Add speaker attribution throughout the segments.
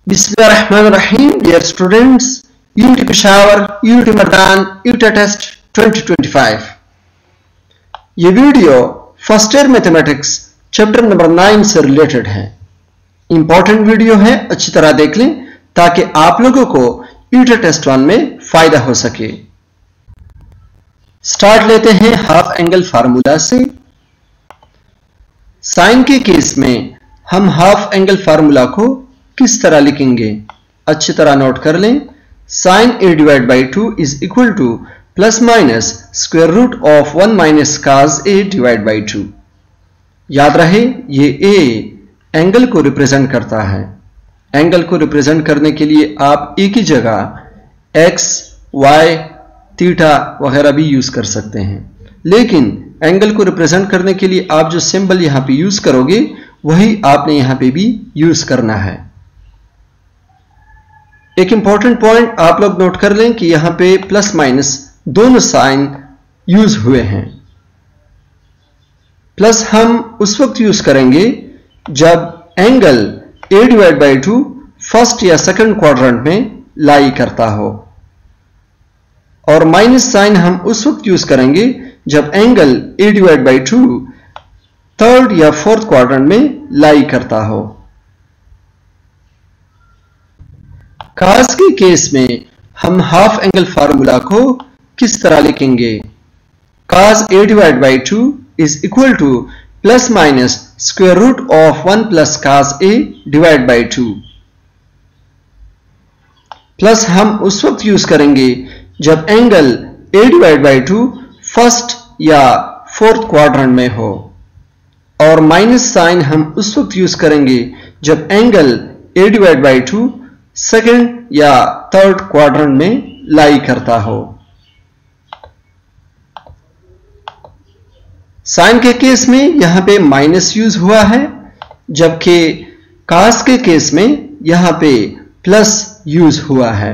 Speaker 1: Bismillahirrahmanirrahim. Dear students, UT Peshawar, UT Mardan, UT Test 2025. ये video first year mathematics chapter number 9 से related है। Important video है, अच्छी तरह देख लें ताकि आप लोगों को UT टेस्ट 1 में फायदा हो सके। स्टार्ट लेते हैं हाफ एंगल फार्मूला से। साइन के केस में हम हाफ एंगल फार्मूला को किस तरह लिखेंगे, अच्छी तरह नोट कर लें। Sine a divide by 2 is equal to plus minus square root of 1 minus cos a divide by 2। याद रहे ये a एंगल को रिप्रेजेंट करता है। एंगल को रिप्रेजेंट करने के लिए आप एक ही जगह x, y, थीटा वगैरह भी यूज कर सकते हैं, लेकिन एंगल को रिप्रेजेंट करने के लिए आप जो सिंबल यहां पे यूज करोगे वही आपने यहां पे भी यूज करना है। एक इंपॉर्टेंट पॉइंट आप लोग नोट कर लें कि यहां पे प्लस माइनस दोनों साइन यूज हुए हैं। प्लस हम उस वक्त यूज करेंगे जब angle a divide by 2 first या सेकंड क्वाड्रेंट में लाई करता हो, और माइनस साइन हम उस वक्त यूज करेंगे जब angle a divide by 2 third या फोर्थ क्वाड्रेंट में लाई करता हो। काज के केस में हम हाफ एंगल फार्मूला को किस तरह लिखेंगे। Cos a divide by 2 is equal to plus minus square root of 1 plus cos a divide by 2। Plus हम उस वक्त यूज करेंगे जब angle a divide by 2 first या फोर्थ क्वाड्रेंट में हो, और माइनस साइन हम उस वक्त यूज करेंगे जब angle a divide by 2 second या थर्ड क्वाड्रेंट में लाई करता हो। साइन के केस में यहां पे माइनस यूज हुआ है, जबकि कास के केस में यहां पे प्लस यूज हुआ है।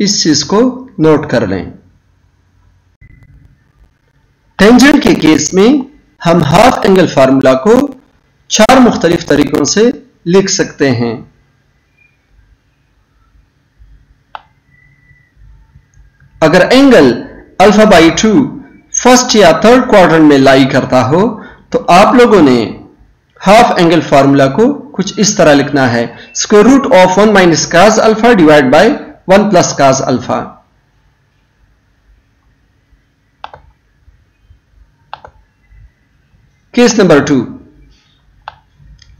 Speaker 1: इस चीज को नोट कर लें। टेंजेंट के केस में हम हाफ एंगल फार्मूला को 4 मुख्तलिफ तरीकों से लिख सकते हैं। अगर एंगल अल्फा बाई 2 फर्स्ट या थर्ड क्वाड्रेंट में लाई करता हो तो आप लोगों ने हाफ एंगल फार्मूला को कुछ इस तरह लिखना है, square root of 1 minus cos alpha divide by 1 plus cos alpha. Case number 2,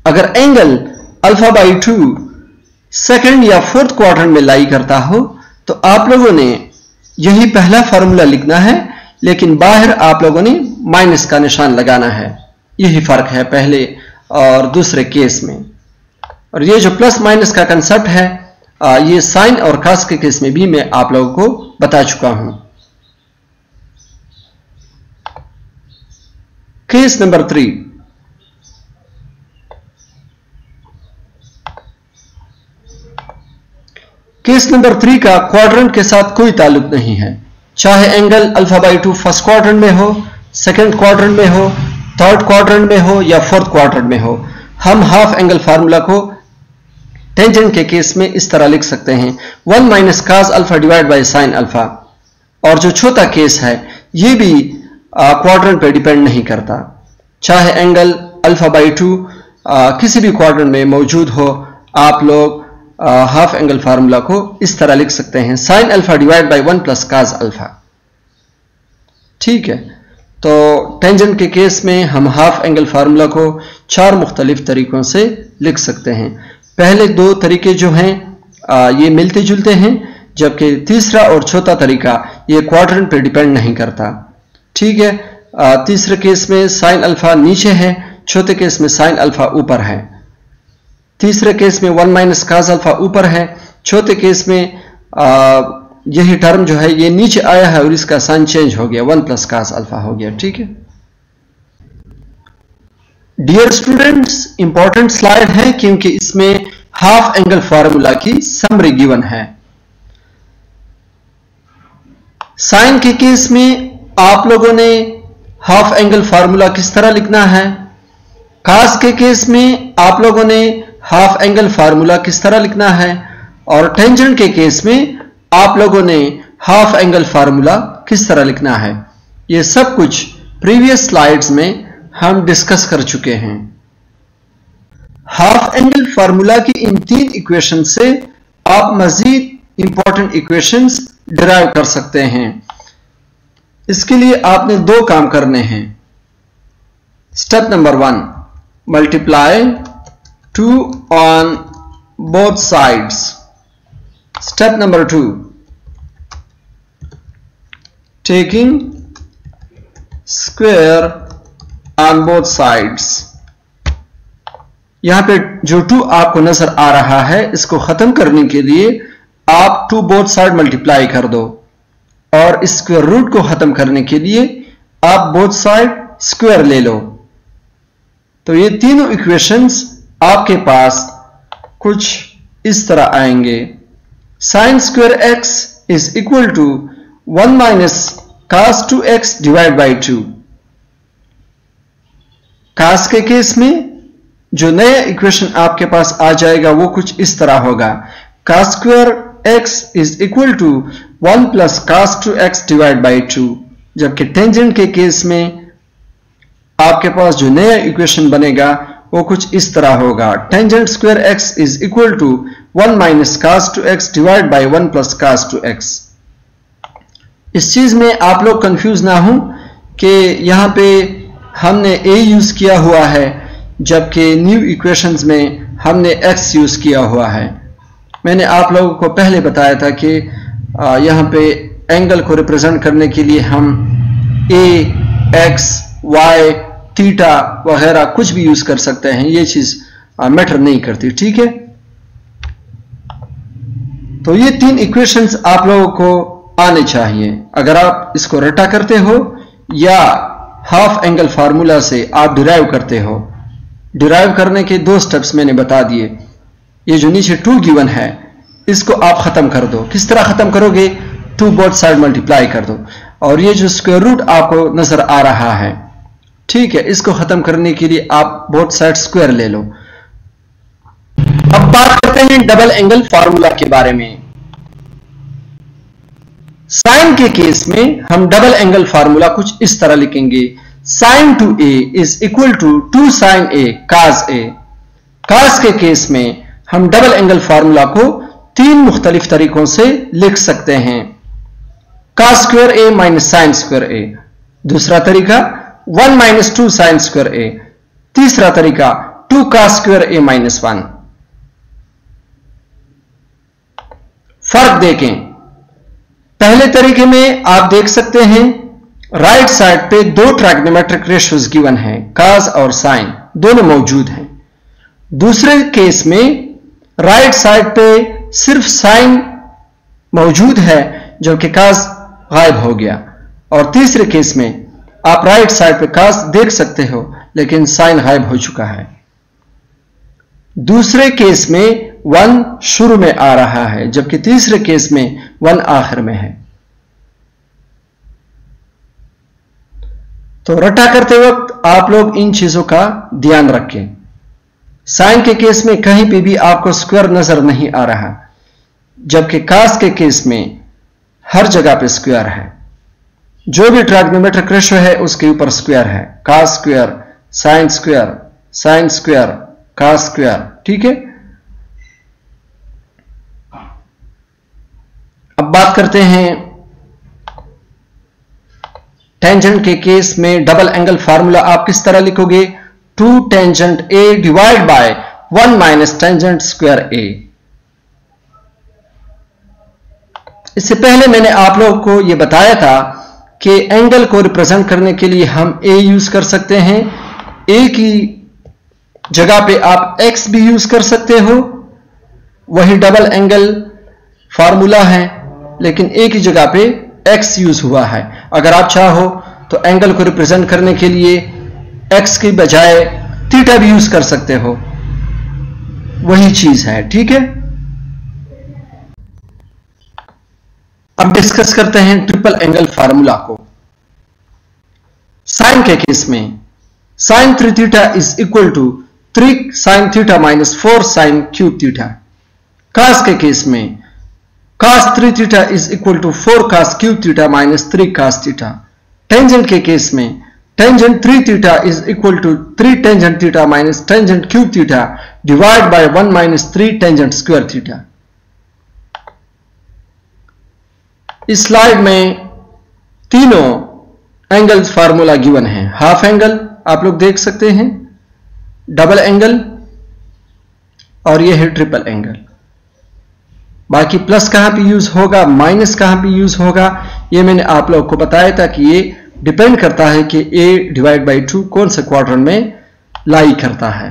Speaker 1: अगर एंगल अल्फा बाई 2 सेकंड या फोर्थ क्वाड्रेंट में लाई करता हो तो आप लोगों ने यही पहला फार्मूला लिखना है, लेकिन बाहर आप लोगों ने माइनस का निशान लगाना है। यही फर्क है पहले और दूसरे केस में। और ये जो प्लस माइनस का कंसेप्ट है ये साइन और कास के केस में भी मैं आप लोगों को बता चुका हूं। केस नंबर 3, केस नंबर 3 का क्वाड्रेंट के साथ कोई ताल्लुक नहीं है। चाहे angle alpha by 2 first quadrant में हो, सेकंड क्वाड्रेंट में हो, थर्ड क्वाड्रेंट में हो या फोर्थ क्वाड्रेंट में हो, हम हाफ एंगल फार्मूला को टेंजेंट के केस में इस तरह लिख सकते हैं, 1 minus cos alpha divide by sine alpha. और जो चौथा केस है ये भी क्वाड्रेंट पे डिपेंड नहीं करता। चाहे एंगल अल्फा बाई 2 किसी भी क्वाड्रेंट में मौजूद हो, आप लोग हाफ एंगल फार्मूला को इस तरह लिख सकते हैं, sine alpha divide by 1 plus cos alpha. ठीक है, तो टेंजेंट के केस में हम हाफ एंगल फार्मूला को 4 मुख्तलिफ तरीकों से लिख सकते हैं। पहले 2 तरीके जो हैं ये मिलते जुलते हैं, जबकि तीसरा और चौथा तरीका ये क्वाड्रेंट पे डिपेंड नहीं करता। ठीक है, तीसरे केस में साइन अल्फा नीचे है, चौथे केस में साइन अल्फा ऊपर है। तीसरे केस में 1 माइनस काज अल्फा ऊपर है, चौथे केस में यही टर्म जो है ये नीचे आया है और इसका साइन चेंज हो गया, 1 प्लस काज अल्फा हो गया। ठीक है डियर स्टूडेंट्स, इंपॉर्टेंट स्लाइड है क्योंकि इसमें हाफ एंगल फार्मूला की समरी गिवन है। साइन के केस में आप लोगों ने हाफ एंगल फार्मूला किस तरह लिखना है, कास के केस में आप लोगों ने हाफ एंगल फार्मूला किस तरह लिखना है, और टेंजेंट के केस में आप लोगों ने हाफ एंगल फार्मूला किस तरह लिखना है, ये सब कुछ प्रीवियस स्लाइड्स में हम डिस्कस कर चुके हैं। हाफ एंगल फार्मूला की इन 3 इक्वेशन से आप मजीद इंपॉर्टेंट इक्वेशंस डिराइव कर सकते हैं। इसके लिए आपने 2 काम करने हैं। Step number 1, multiply 2 on both sides. Step number 2, taking square on both sides. यहां पे जो 2 आपको नजर आ रहा है, इसको खत्म करने के लिए आप 2 बोथ साइड मल्टीप्लाई कर दो, और स्क्वायर रूट को खत्म करने के लिए आप बोथ साइड स्क्वायर ले लो। तो ये तीनों इक्वेशंस आपके पास कुछ इस तरह आएंगे। Sine square x is equal to 1 minus cos 2x divide by 2। cos के केस में जो नया इक्वेशन आपके पास आ जाएगा वो कुछ इस तरह होगा, cos square x is equal to 1 plus cos 2x divide by 2। जबकि टेंजेंट के केस में आपके पास जो नया इक्वेशन बनेगा वो कुछ इस तरह होगा, tangent square x is equal to 1 minus cos 2x divide by 1 plus cos 2x। इस चीज में आप लोग कंफ्यूज ना हो कि यहां पे हमने a यूज किया हुआ है जबकि न्यू इक्वेशंस में हमने x यूज किया हुआ है। मैंने आप लोगों को पहले बताया था कि यहां पे एंगल को रिप्रेजेंट करने के लिए हम a, x, y, थीटा वगैरह कुछ भी यूज कर सकते हैं, ये चीज मैटर नहीं करती। ठीक है, तो ये 3 इक्वेशंस आप लोगों को आने चाहिए। अगर आप इसको रटा करते हो या हाफ एंगल फार्मूला से आप डिराइव करते हो, डिराइव करने के 2 स्टेप्स मैंने बता दिए। ये जो नीचे 2 गिवन है इसको आप खत्म कर दो। किस तरह खत्म करोगे, 2 बोथ साइड मल्टीप्लाई कर दो, और ये जो स्क्वायर रूट आपको नजर आ रहा है, ठीक है, इसको खत्म करने के लिए आप बोथ साइड स्क्वायर ले लो। अब बात करते हैं डबल एंगल फार्मूला के बारे में। साइन के केस में हम डबल एंगल फार्मूला कुछ इस तरह लिखेंगे, sine 2a is equal to 2 sine a cos a। cos के केस में हम डबल एंगल फार्मूला को 3 मुख्तलिफ तरीकों से लिख सकते हैं, cos square a minus sine square a। दूसरा तरीका 1 माइनस 2 साइन स्क्वायर a। तीसरा तरीका 2 cos स्क्वायर a माइनस 1। फर्क देखें, पहले तरीके में आप देख सकते हैं राइट साइड पे 2 ट्राइगोनोमेट्रिक रेशियोज गिवन है, cos और साइन दोनों मौजूद हैं। दूसरे केस में राइट साइड पे सिर्फ साइन मौजूद है जबकि cos गायब हो गया, और तीसरे केस में आप राइट साइड पे cos देख सकते हो लेकिन साइन गायब हो चुका है। दूसरे केस में 1 शुरू में आ रहा है जबकि तीसरे केस में 1 आखिर में है। तो रटा करते वक्त आप लोग इन चीजों का ध्यान रखें। साइन के केस में कहीं पे भी आपको स्क्वायर नजर नहीं आ रहा, जबकि cos के केस में हर जगह पे स्क्वायर है। जो भी ट्राइगोनोमेट्रिक रेशियो है उसके ऊपर स्क्वायर है, cos square, sine square, sine square, cos square. ठीक है, अब बात करते हैं टेंजेंट के केस में डबल एंगल फार्मूला आप किस तरह लिखोगे, 2 tangent a divide by 1 minus tangent square a। इससे पहले मैंने आप लोगों को यह बताया था कि एंगल को रिप्रेजेंट करने के लिए हम a यूज कर सकते हैं, a की जगह पे आप x भी यूज कर सकते हो, वही डबल एंगल फार्मूला है लेकिन a की जगह पे x यूज हुआ है। अगर आप चाहो तो एंगल को रिप्रेजेंट करने के लिए x की बजाय थीटा भी यूज कर सकते हो, वही चीज है। ठीक है, अब डिस्कस करते हैं ट्रिपल एंगल फार्मूला को। साइन के केस में sine 3 theta is equal to 3 sin theta minus 4 sin cube theta. cos के केस में cos 3 theta is equal to 4 cos cube theta minus 3 cos theta. Tangent के case में tangent 3 theta is equal to 3 tangent theta minus tangent cube theta divide by 1 minus 3 tangent square theta. इस slide में तीनों angles formula given है। Half angle आप लोग देख सकते हैं, डबल एंगल और यह है ट्रिपल एंगल। बाकी प्लस कहां पे यूज होगा, माइनस कहां पे यूज होगा, ये मैंने आप लोग को बताया था कि ये डिपेंड करता है कि a डिवाइड बाई 2 कौन से क्वाड्रेंट में लाई करता है।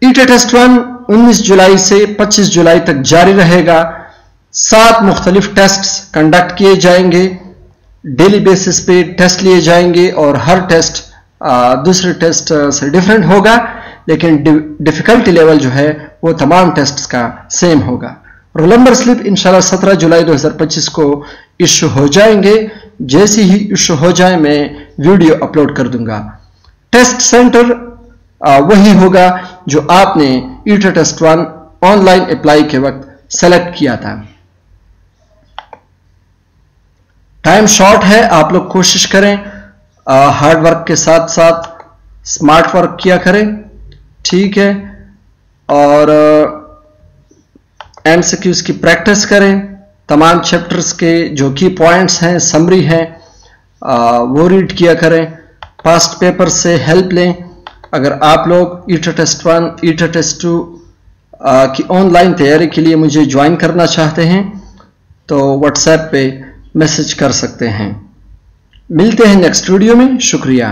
Speaker 1: ईटा टेस्ट 1 19 जुलाई से 25 जुलाई तक जारी रहेगा। 7 मुख्तलिफ टेस्ट्स कंडक्ट किए जाएंगे, डेली बेसिस पे टेस्ट लिए जाएंगे और हर टेस्ट दूसरे टेस्ट से डिफरेंट होगा, लेकिन डिफिकल्टी लेवल जो है वो तमाम टेस्ट्स का सेम होगा। रोल नंबर स्लिप इंशाल्लाह 17 जुलाई 2025 को इशू हो जाएंगे। जैसे ही इशू हो जाए मैं वीडियो अपलोड कर दूंगा। टेस्ट सेंटर वही होगा जो आपने ईटा टेस्ट 1 ऑनलाइन अप्लाई के वक्त सेलेक्ट किया था। टाइम शॉर्ट है, आप लोग कोशिश करें हार्ड वर्क के साथ साथ स्मार्ट वर्क किया करें, ठीक है। और एमसीक्यूज की प्रैक्टिस करें, तमाम चैप्टर्स के जो की पॉइंट्स हैं, समरी हैं, वो रीड किया करें। पास्ट पेपर से हेल्प लें। अगर आप लोग ईटा टेस्ट 1 ईटा टेस्ट 2 की ऑनलाइन तैयारी के लिए मुझे ज्वाइन करना चाहते हैं तो व्हाट्सएप पे मैसेज कर सकते हैं। मिलते हैं नेक्स्ट वीडियो में। शुक्रिया।